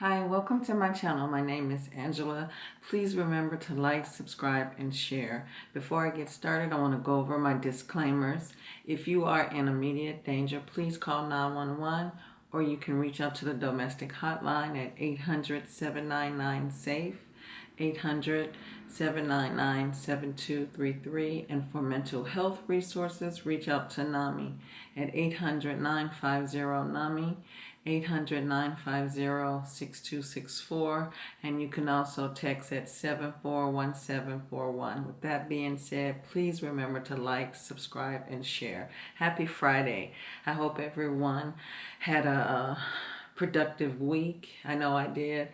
Hi, welcome to my channel. My name is Angela. Please remember to like, subscribe, and share. Before I get started, I want to go over my disclaimers. If you are in immediate danger, please call 911 or you can reach out to the domestic hotline at 800-799-SAFE, 800-799-7233, and for mental health resources, reach out to NAMI at 800-950-NAMI, 800-950-6264, and you can also text at 741741. With that being said, please remember to like, subscribe, and share. Happy Friday. I hope everyone had a productive week. I know I did.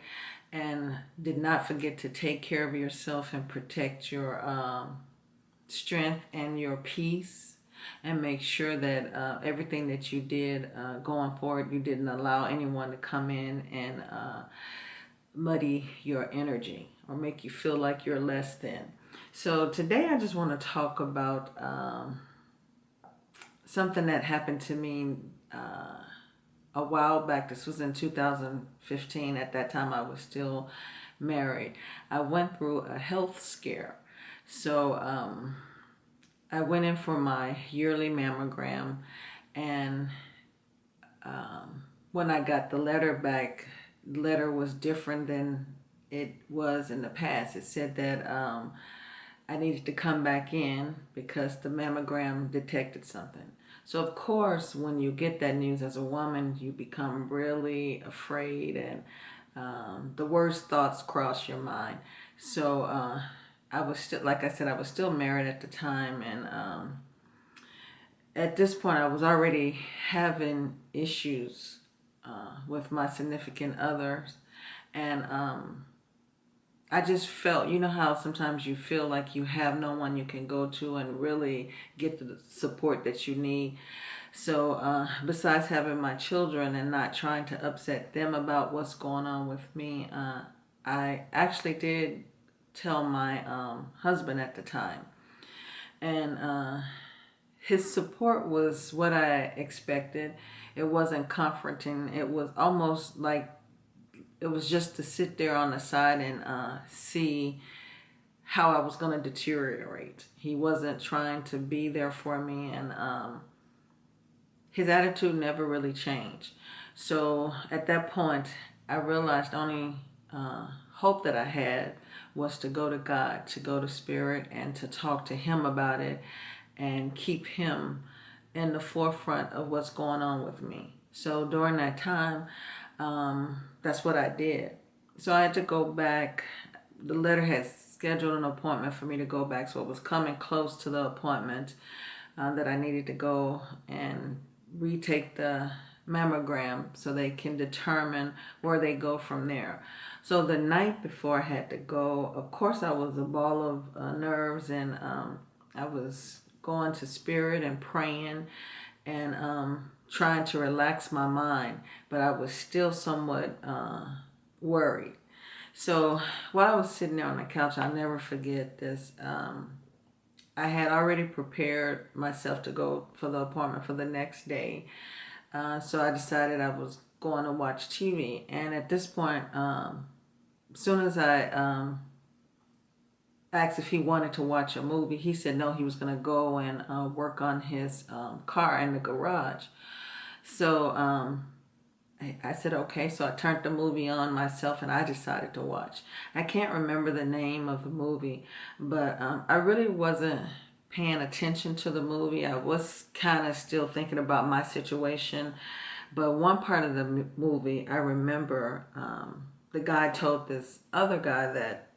And did not forget to take care of yourself and protect your strength and your peace, and make sure that everything that you did going forward, you didn't allow anyone to come in and muddy your energy or make you feel like you're less than. So today I just want to talk about something that happened to me a while back. This was in 2015. At that time, I was still married. I went through a health scare. So I went in for my yearly mammogram, and when I got the letter back, the letter was different than it was in the past. It said that I needed to come back in because the mammogram detected something. So of course, when you get that news as a woman, you become really afraid, and the worst thoughts cross your mind. So I was still, like I said, I was still married at the time, and at this point I was already having issues with my significant others, and I just felt, you know how sometimes you feel like you have no one you can go to and really get the support that you need. So besides having my children and not trying to upset them about what's going on with me, I actually did tell my husband at the time. And his support was what I expected. It wasn't comforting. It was almost like it was just to sit there on the side and see how I was going to deteriorate. He wasn't trying to be there for me, and his attitude never really changed. So at that point, I realized the only hope that I had was to go to God, to go to Spirit, and to talk to Him about it and keep Him in the forefront of what's going on with me. So during that time, that's what I did. So I had to go back. The letter had scheduled an appointment for me to go back, so it was coming close to the appointment that I needed to go and retake the mammogram so they can determine where they go from there. So the night before I had to go, of course I was a ball of nerves, and I was going to Spirit and praying and trying to relax my mind, but I was still somewhat worried. So while I was sitting there on the couch, I'll never forget this. I had already prepared myself to go for the appointment for the next day. So I decided I was going to watch TV. And at this point, as soon as I asked if he wanted to watch a movie, he said no, he was going to go and work on his car in the garage. So I said okay, so I turned the movie on myself and I decided to watch. I can't remember the name of the movie, but I really wasn't paying attention to the movie. I was kind of still thinking about my situation, but one part of the movie I remember, the guy told this other guy that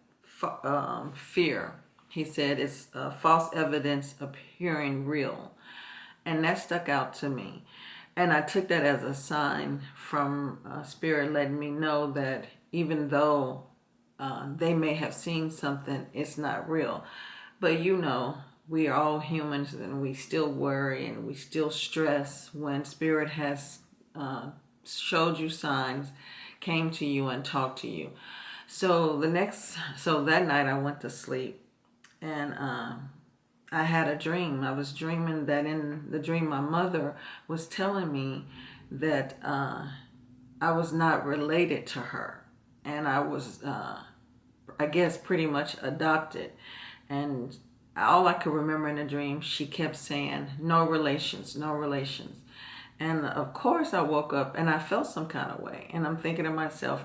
fear, he said, it's false evidence appearing real, and that stuck out to me. And I took that as a sign from Spirit letting me know that even though they may have seen something, it's not real. But you know, we are all humans, and we still worry and we still stress when Spirit has showed you signs, came to you and talked to you. So that night I went to sleep, and I had a dream. I was dreaming that in the dream my mother was telling me that I was not related to her. and I was, I guess, pretty much adopted. And all I could remember in the dream, she kept saying, no relations, no relations. And of course I woke up and I felt some kind of way. And I'm thinking to myself,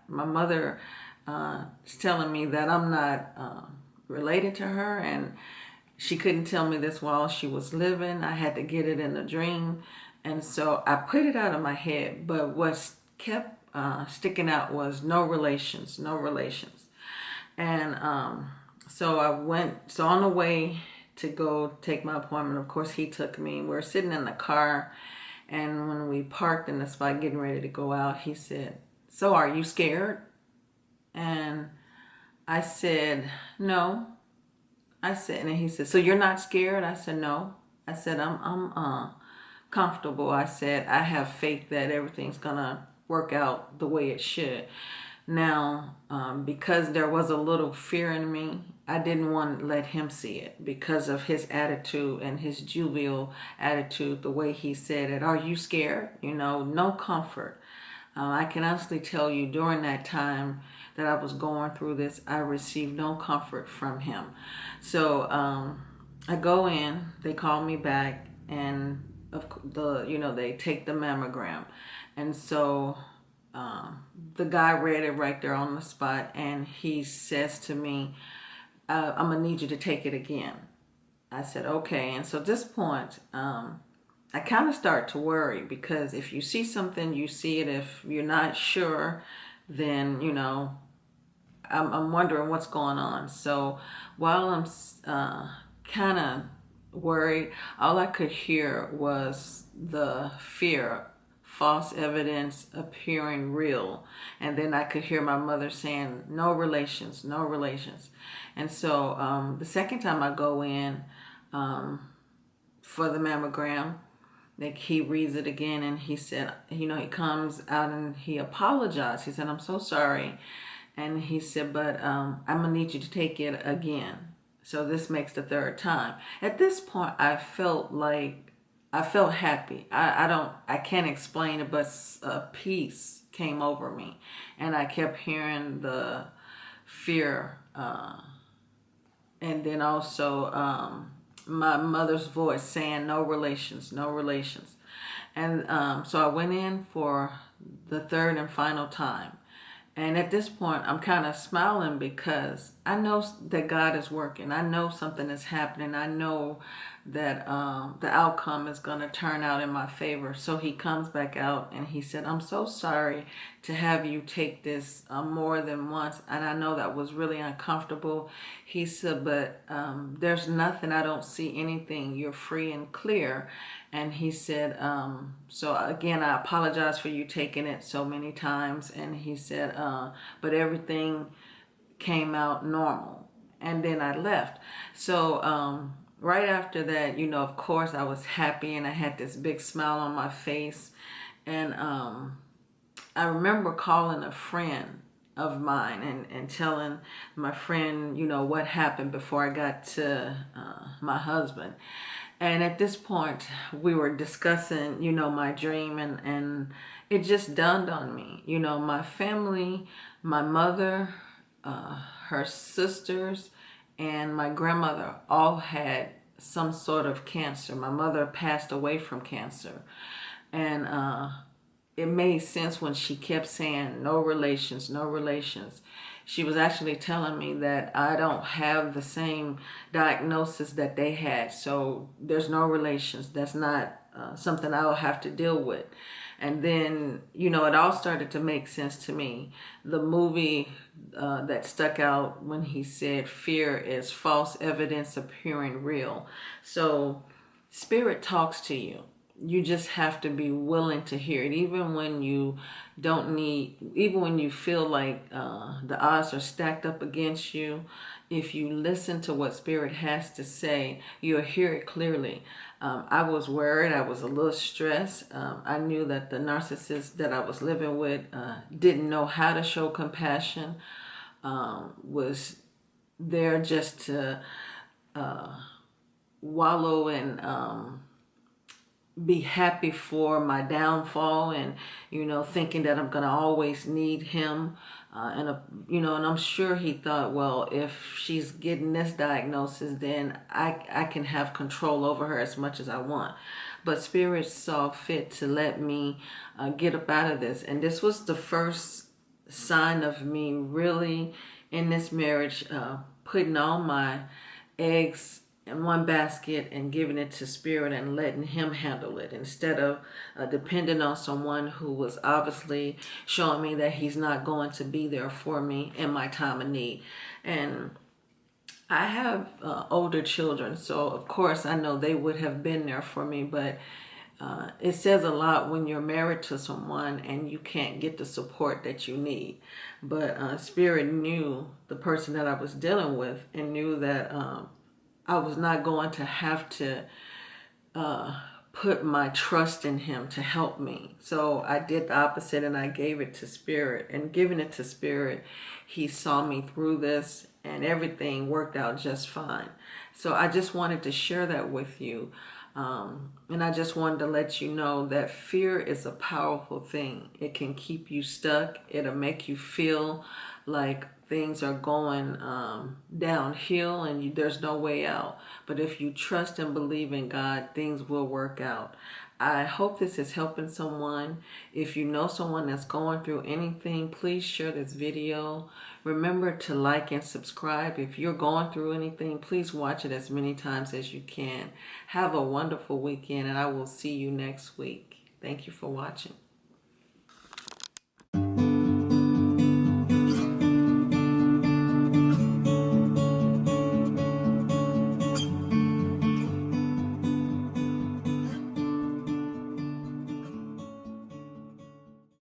my mother is telling me that I'm not related to her, and she couldn't tell me this while she was living. I had to get it in a dream. And so I put it out of my head. But what kept sticking out was no relations, no relations. And so I went, so on the way to go take my appointment, of course, he took me. We're sitting in the car. And when we parked in the spot getting ready to go out, he said, so are you scared? And I said, no. I said, and he said, so you're not scared? I said, no. I said, I'm comfortable. I said, I have faith that everything's gonna work out the way it should. Now, because there was a little fear in me, I didn't want to let him see it because of his attitude and his jovial attitude, the way he said it. Are you scared? You know, no comfort. I can honestly tell you during that time that I was going through this, I received no comfort from him. So I go in, they call me back, and they take the mammogram. And so the guy read it right there on the spot, and he says to me, I'm gonna need you to take it again. I said, okay. And so at this point, I kind of start to worry, because if you see something, you see it. If you're not sure, then, I'm wondering what's going on. So while I'm kind of worried, all I could hear was the fear, false evidence appearing real. And then I could hear my mother saying, no relations, no relations. And so the second time I go in for the mammogram, like, he reads it again, and he said, he comes out and he apologized. He said, I'm so sorry. And he said, but I'm gonna need you to take it again. So this makes the third time. At this point, I felt happy. I can't explain it, but a peace came over me, and I kept hearing the fear, and then also my mother's voice saying, no relations, no relations. And so I went in for the third and final time. And at this point, I'm kind of smiling, because I know that God is working. I know something is happening. I know that the outcome is going to turn out in my favor. So he comes back out and he said, I'm so sorry to have you take this more than once. And I know that was really uncomfortable. He said, but there's nothing. I don't see anything. You're free and clear. And he said, so again, I apologize for you taking it so many times. And he said, but everything came out normal. And then I left. So right after that, of course, I was happy, and I had this big smile on my face. And I remember calling a friend of mine and telling my friend, what happened before I got to my husband. And at this point, we were discussing, my dream, and it just dawned on me, my family, my mother, her sisters, and my grandmother all had some sort of cancer. My mother passed away from cancer. And it made sense when she kept saying, no relations, no relations. She was actually telling me that I don't have the same diagnosis that they had. So there's no relations. That's not something I'll have to deal with. And then, it all started to make sense to me. The movie that stuck out when he said, fear is false evidence appearing real. So spirit talks to you. You just have to be willing to hear it, even when you even when you feel like the odds are stacked up against you. If you listen to what spirit has to say, you'll hear it clearly. I was worried. I was a little stressed. I knew that the narcissist that I was living with didn't know how to show compassion, was there just to wallow in be happy for my downfall, and thinking that I'm gonna always need him, and I'm sure he thought, well, if she's getting this diagnosis, then I can have control over her as much as I want. But Spirit saw fit to let me get up out of this, and this was the first sign of me really in this marriage putting all my eggs in one basket and giving it to Spirit and letting him handle it, instead of depending on someone who was obviously showing me that he's not going to be there for me in my time of need. And I have older children, so of course I know they would have been there for me, but it says a lot when you're married to someone and you can't get the support that you need. But Spirit knew the person that I was dealing with, and knew that I was not going to have to put my trust in him to help me. So I did the opposite, and I gave it to Spirit. And giving it to Spirit, he saw me through this, and everything worked out just fine. So I just wanted to share that with you. And I just wanted to let you know that fear is a powerful thing. It can keep you stuck. It'll make you feel like things are going downhill and there's no way out. But if you trust and believe in God, things will work out. I hope this is helping someone. If you know someone that's going through anything, please share this video. Remember to like and subscribe. If you're going through anything, please watch it as many times as you can. Have a wonderful weekend, and I will see you next week. Thank you for watching.